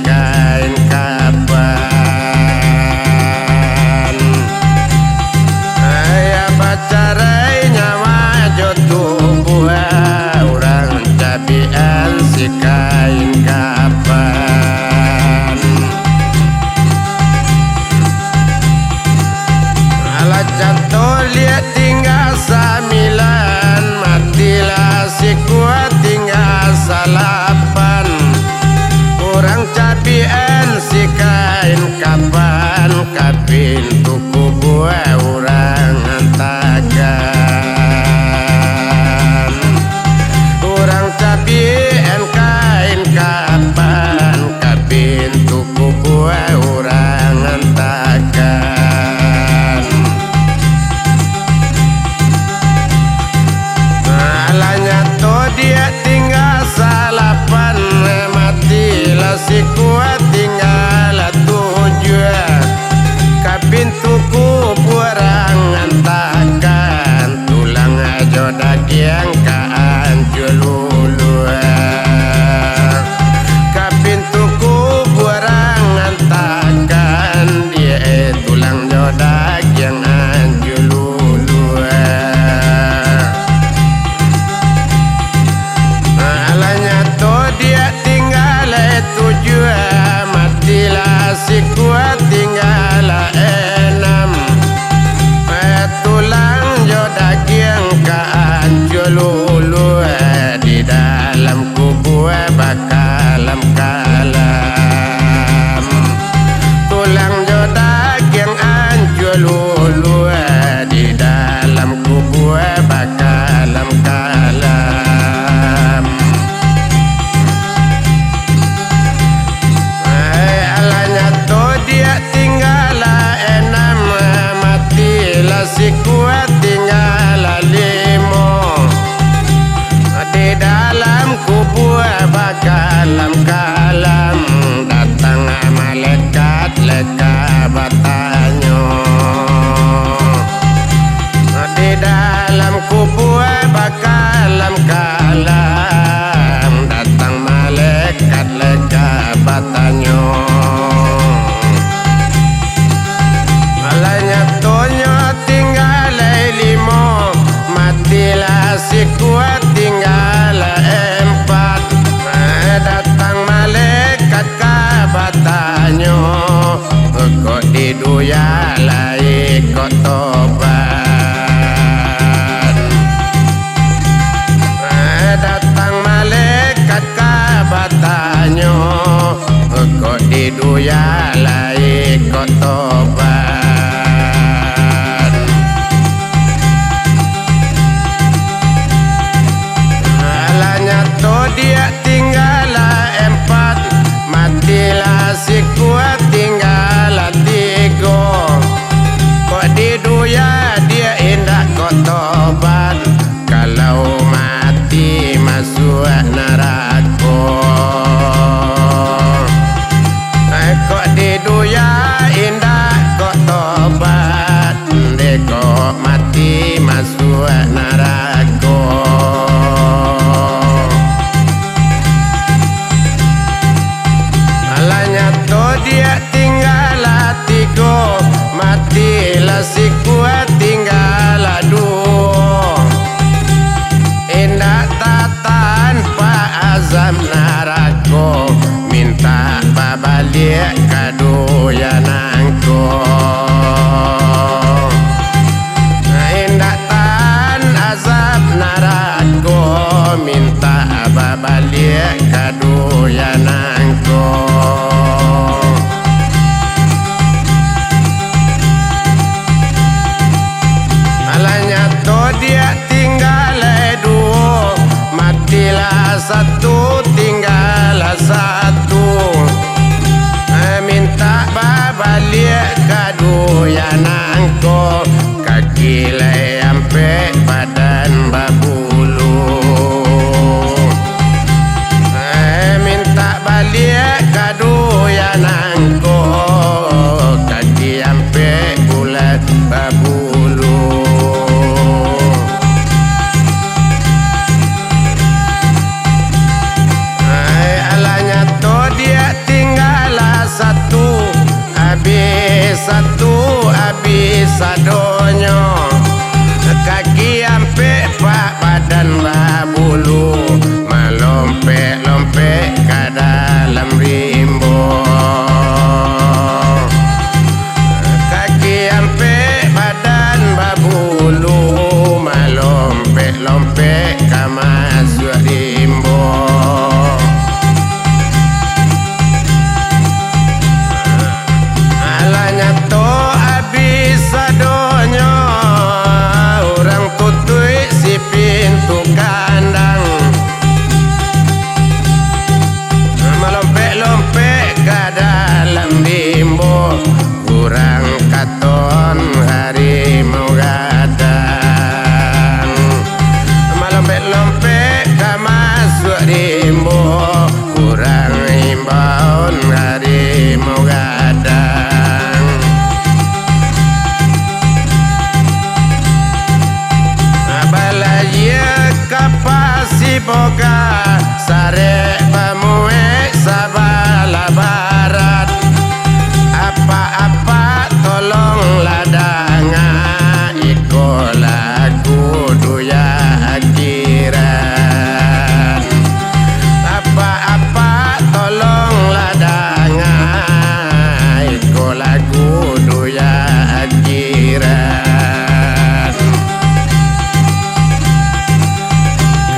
kain kapan. Ayah pacarai nyawa jodoh orang cabian si kain kapan. Ala jatuh lihat tinggal samilan, matilah si kuat tinggal salapan. Orang cabian si kain kapan, kapin tuku buah orang antakan. Orang cabian kain kapan, kapin tuku buah orang antakan. Alanya to dia tinggal salapan, matilah si kuat tinggal tujuh. Kapin tuku burang antakan, tulang ajo daging kaan jululu. Kapin tuku burang antakan, dia tulang jo daging anjululu. Alanya to dia tinggal tujuh, matilah si kuat tinggal enam. Tulang jo daging kaan jululu, di dalam kubur bakalam kalam. Tulang jo daging anjululu, di dalam kubur bakalam kalam. Alanya to dia tinggal enam, matilah si kuat tinggal lima. Di dalam kubur bakalam kalam, datang malaikat leka batanyo. Di dalam kubur bakalam kalam, datang malaikat leka batanyo. Alanya tonyo tinggal lima, matilah si kuat tinggal empat. Datang malaikat kabatanyo, kok diduya lai kok tobat. Datang malaikat kabatanyo, kok diduya lai kok tobat. Alanya to dia tinggal empat, matilah si kuat tinggal tiga. Kok diduya dia indah kok tobat, kalau mati masuk neraka. Kok diduya indah kok tobat, kok mati masuk neraka. Alanya to dia tinggal tiga, matilah si kuat tinggal dua. Indah tak tanpa azam neraka, minta babalik kadoyan angko. Indah tan azab neraka, minta babalik kadoyan angko. Alanya to dia tinggal dua, matilah satu tinggal satu. Minta babalik kadoyan angko, kaki lay ampe badan babulu. Minta balik kadoyan angko, kaki ampe bulat babulu. Alanya to dia tinggal satu habis sadonyo, kaki ampe pak badan babulu, melompe-lompe ke dalam rimbo. Kaki ampe badan babulu, melompe-lompe ke masuk rimbo. Alanya to habis sadonyo, orang tutui si pintu kandang, melompe-lompe ke dalam rimbo, kurang katon harimau gadang. Melompe-lompe ke masuk rimbo, kurang imbauan harimau gadang. Balaya kapasi boga, sare pamue sabala barat. Apa-apa tolong ladanga, iko lagu duya akhiran. Apa-apa tolong ladanga, iko lagu duya akhiran.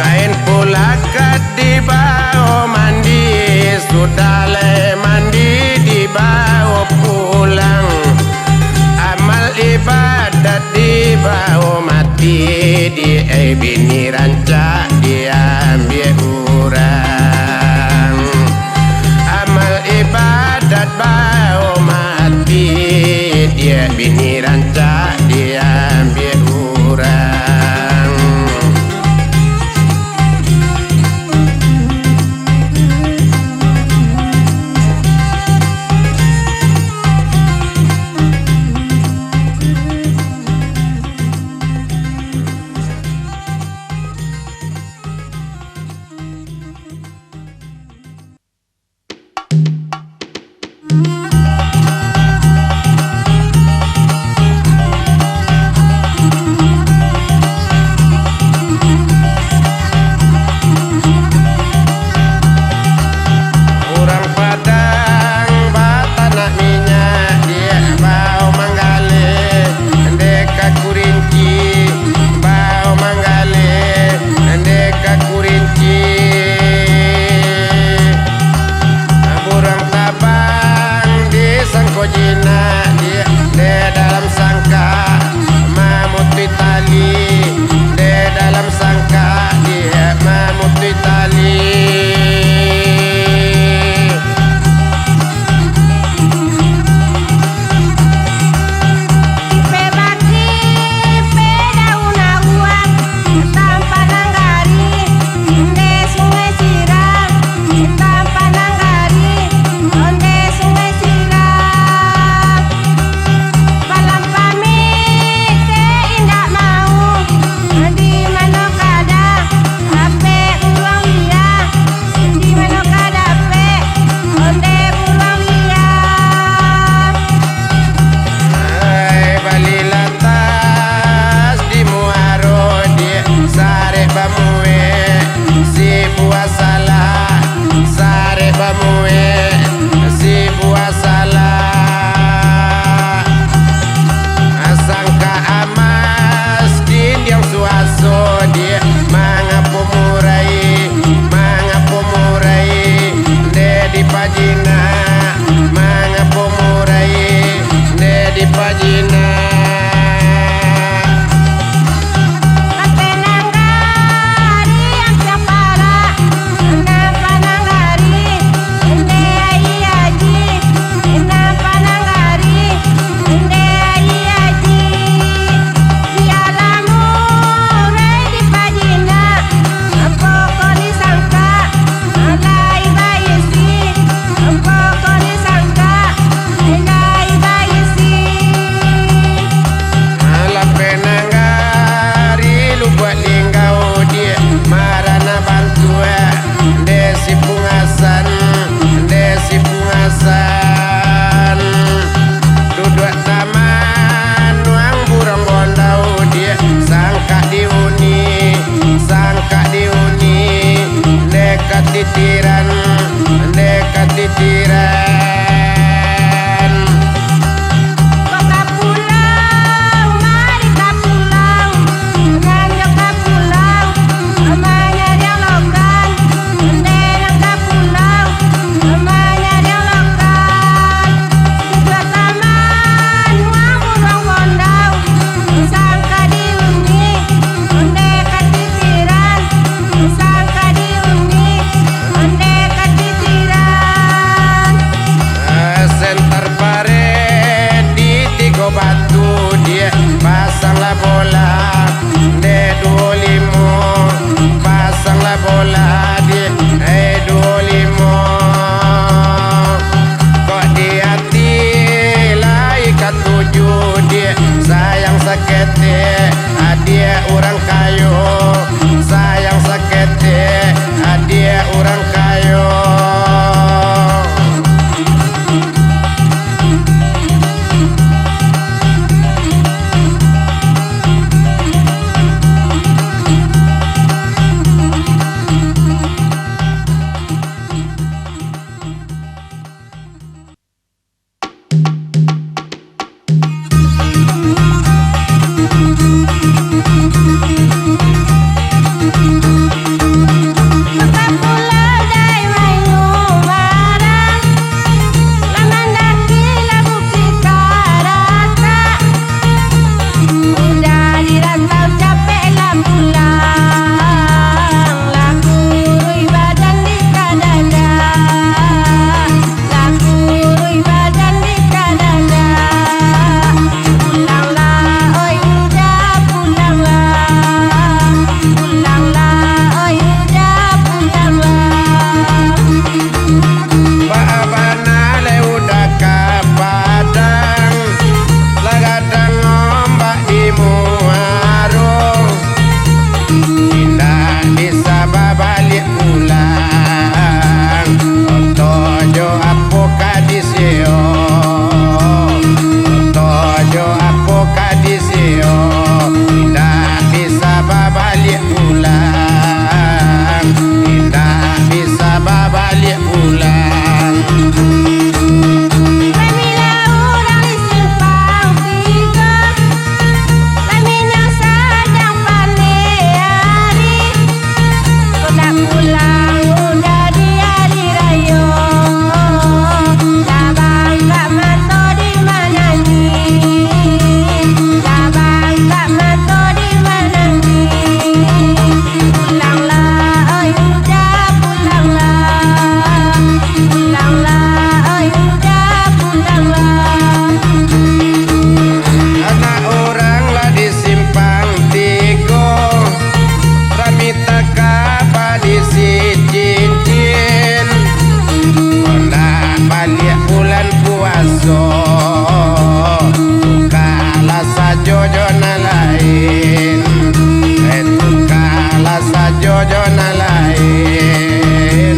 Kain pulakat di bawah mandi, sudah le mandi di bawah pulang. Amal ibadat di bawah mati, di bini rancak diambil orang. Amal ibadat bawah mati, dia bini rancak diambil orang. lihat bulan puasa kalah sajojona lain itu kalah sajojona lain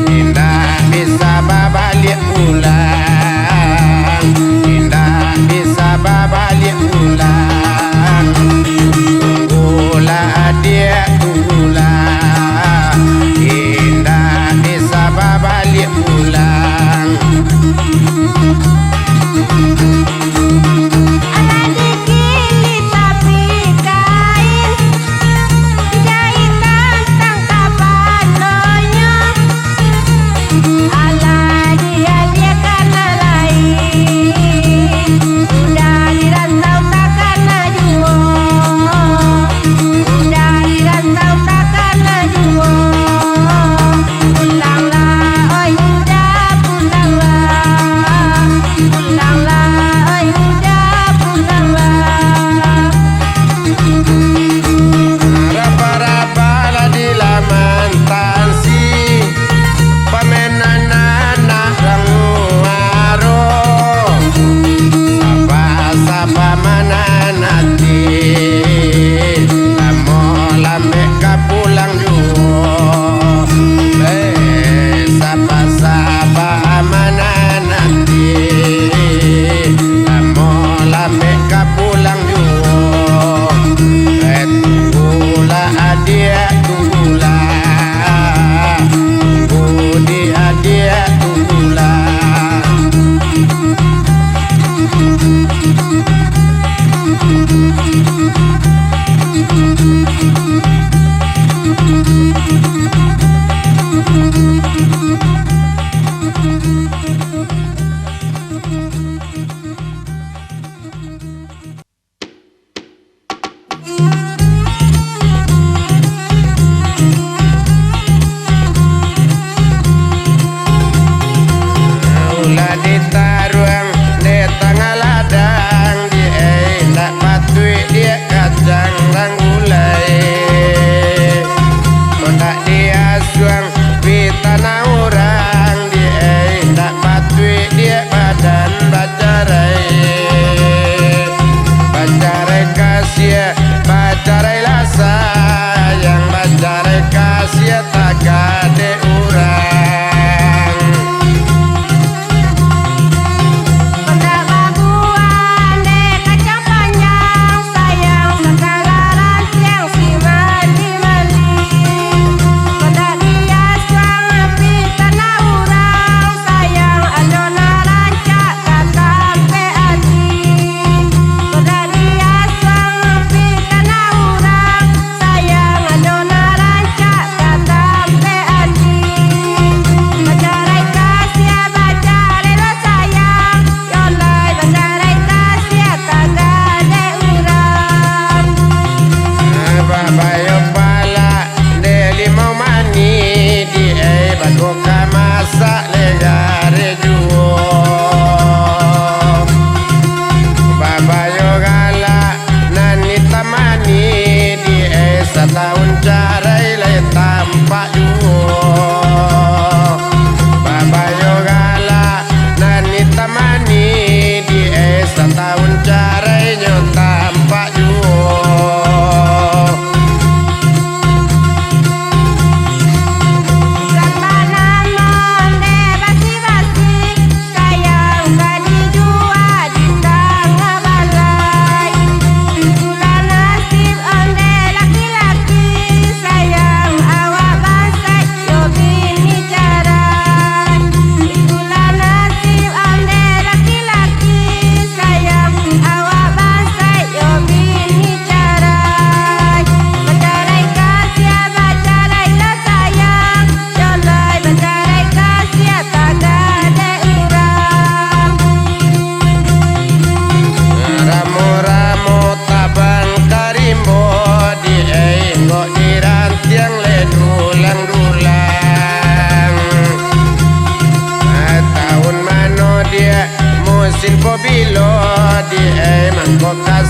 indah bisa babalik ulang indah bisa babalik ulang tunggulah dia tunggulah indah bisa babalik ulang.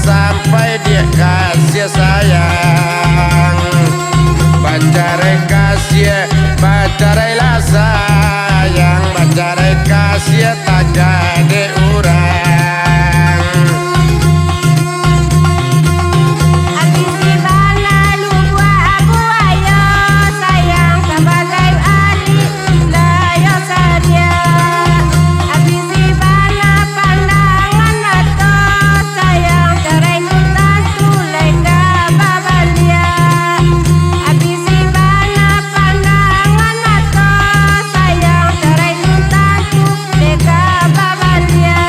sampai dia kasih sayang. Bacarai kasih, bacarailah sayang, bacarai kasih. sia tak jadi orang. Abis di mana lu buaya sayang sebagai adik layo saja. Abis di mana pandangan atau sayang cerai nutan tuleka babalia. Abis di mana pandangan atau sayang cerai nutan tuleka babalia.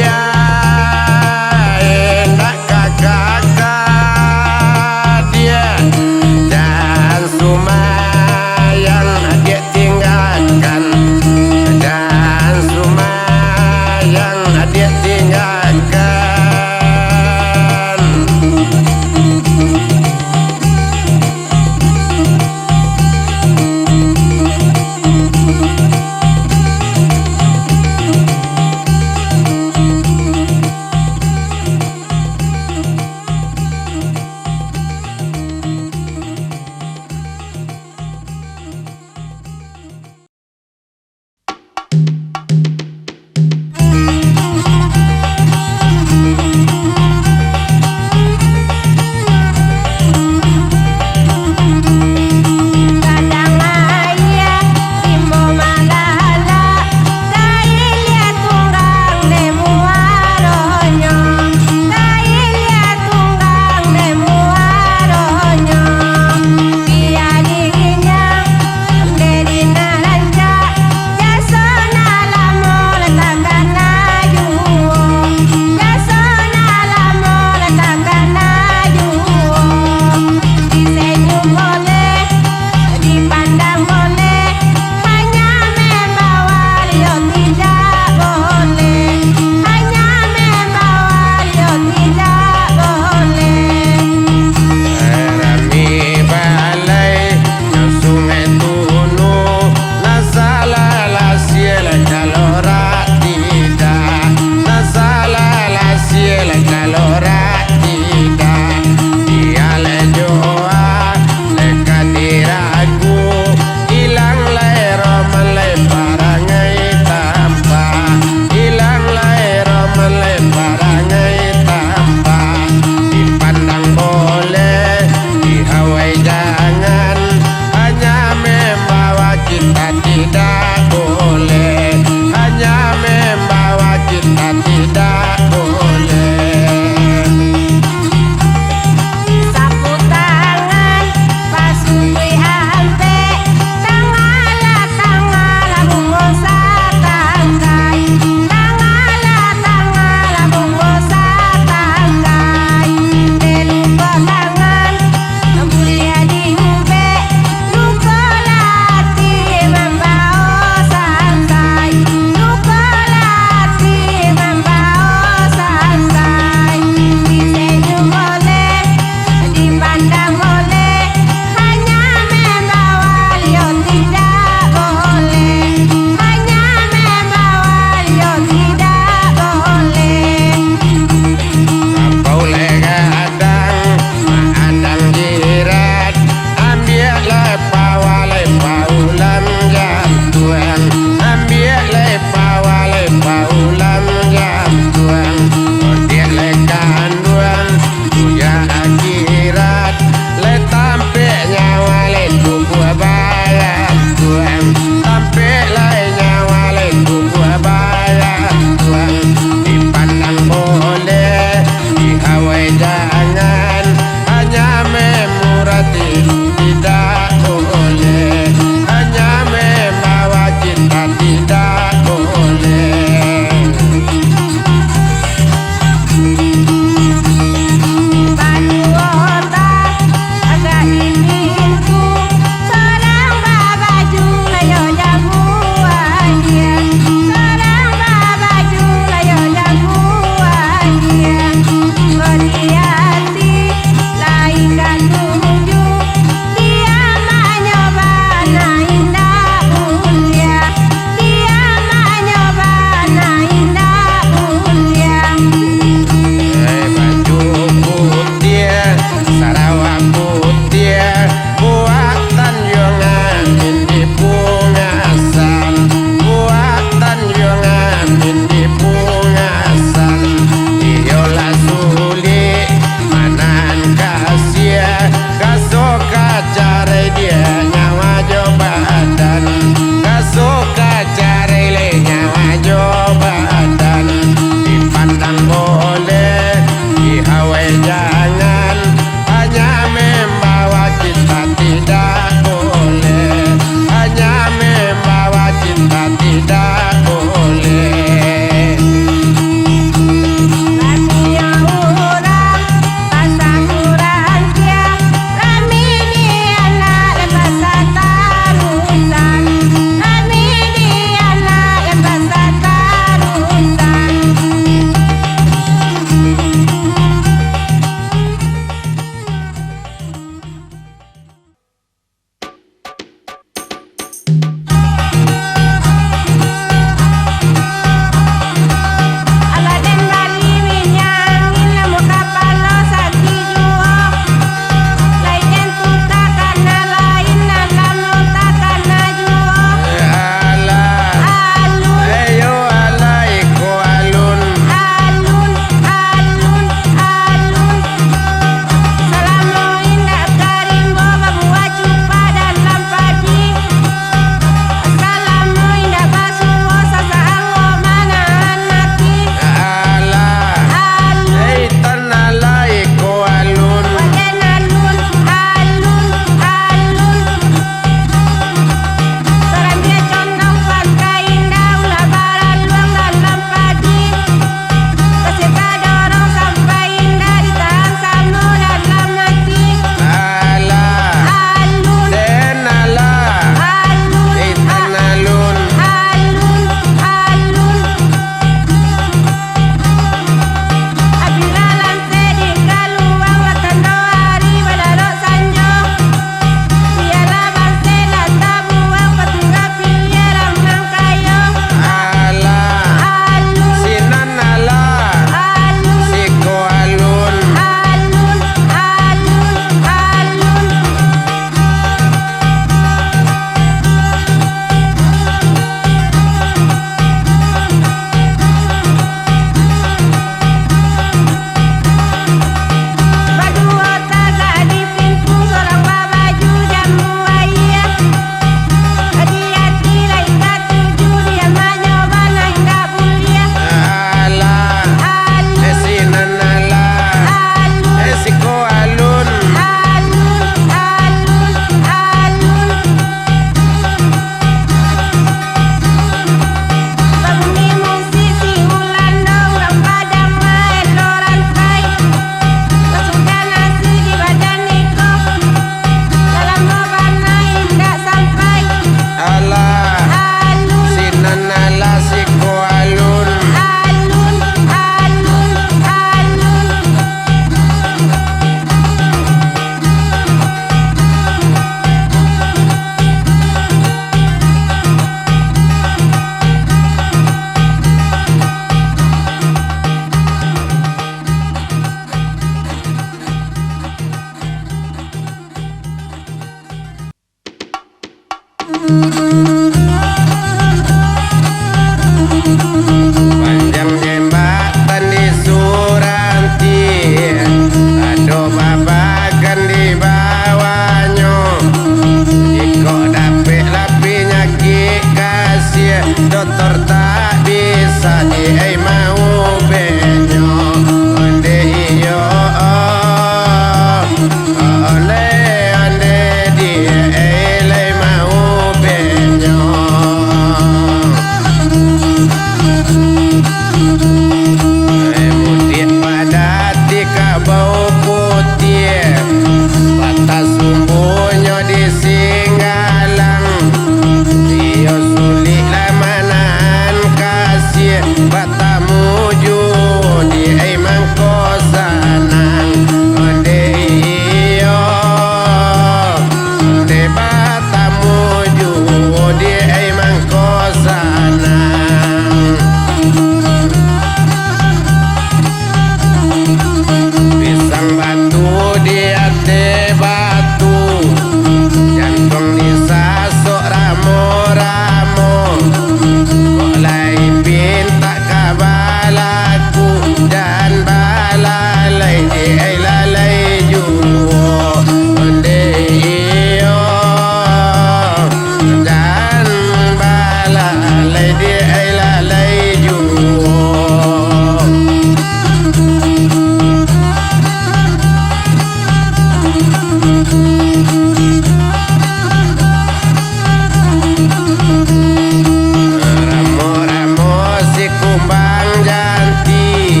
Ramo-ramo si kumbang janti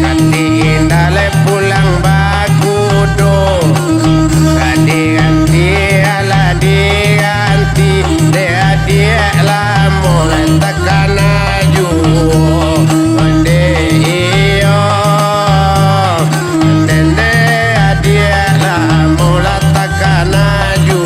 Kati indale pulang bakudo Ganti-ganti ala diganti Dia lamu tekan aju Onde iyo Dende dia lamu tekan aju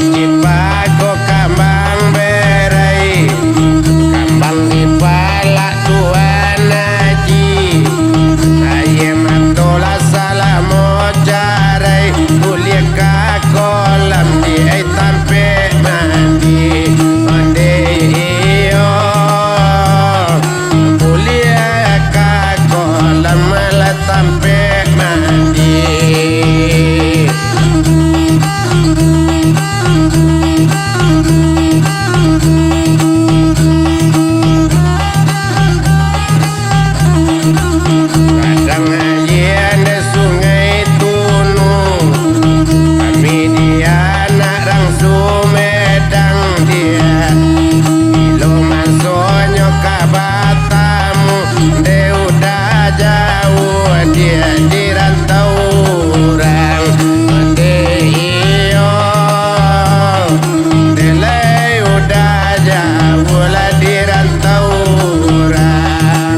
Cipago kambang berai Kambang di palak tuan haji Aye matola salamo jarai Kuliah ka kolam di ay tampe mandi Onde iyo Kuliah ka kolam la tampe mandi Kadang ayen de sungai tunung Kami dia nak rang Sumedang dia Ilo masonyo kabatamu De udah jauh dia di rantau orang De iyo Delay udah jauh lah di rantau orang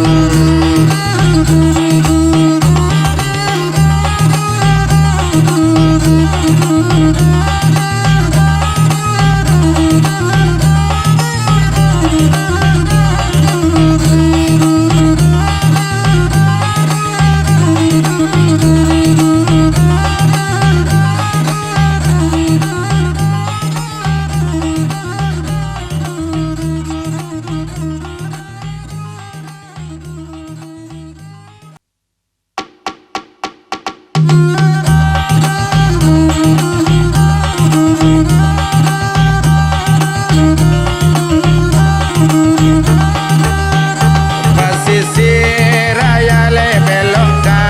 Pasisir raya le belok ke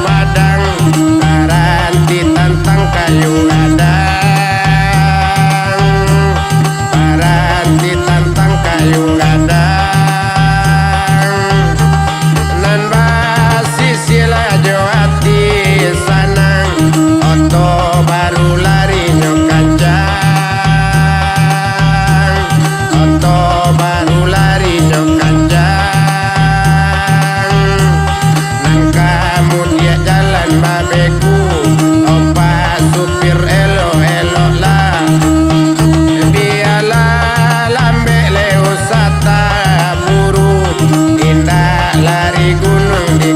Padang Paranti tantang kayu gadang Paranti tantang kayu gadang Nan basisir lajo hati sanang Oto baru lari nyokanjang Oto baru lari nyokanjang Kemudian jalan babeku Opa supir elo-elo lah Biarlah lambe leusata buru Indah lari gunung di